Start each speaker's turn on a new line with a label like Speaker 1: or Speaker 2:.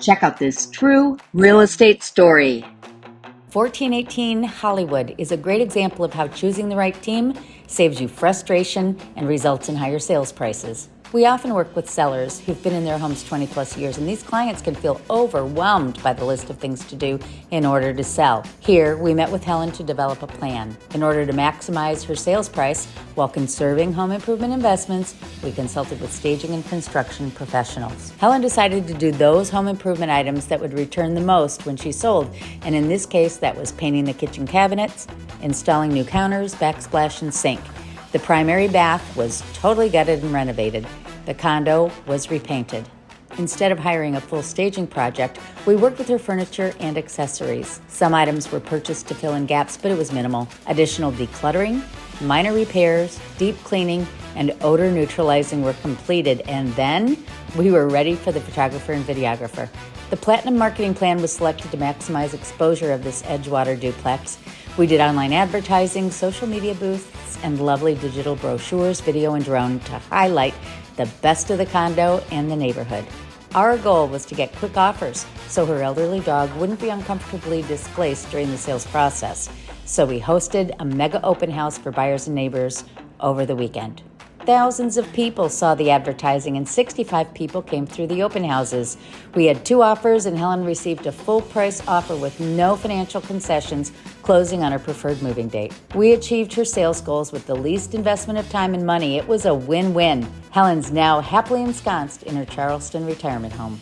Speaker 1: Check out this true real estate story.
Speaker 2: 1418 Hollywood is a great example of how choosing the right team saves you frustration and results in higher sales prices. We often work with sellers who've been in their homes 20 plus years, and these clients can feel overwhelmed by the list of things to do in order to sell. Here, we met with Helen to develop a plan. In order to maximize her sales price while conserving home improvement investments, we consulted with staging and construction professionals. Helen decided to do those home improvement items that would return the most when she sold, and in this case, that was painting the kitchen cabinets, installing new counters, backsplash, and sink. The primary bath was totally gutted and renovated. The condo was repainted. Instead of hiring a full staging project, we worked with her furniture and accessories. Some items were purchased to fill in gaps, but it was minimal. Additional decluttering, minor repairs, deep cleaning, and odor neutralizing were completed, and then we were ready for the photographer and videographer. The Platinum marketing plan was selected to maximize exposure of this Edgewater duplex. We did online advertising, social media booths, and lovely digital brochures, video, and drone to highlight the best of the condo and the neighborhood. Our goal was to get quick offers so her elderly dog wouldn't be uncomfortably displaced during the sales process. So we hosted a mega open house for buyers and neighbors over the weekend. Thousands of people saw the advertising and 65 people came through the open houses. We had 2 offers and Helen received a full price offer with no financial concessions, closing on her preferred moving date. We achieved her sales goals with the least investment of time and money. It was a win-win. Helen's now happily ensconced in her Charleston retirement home.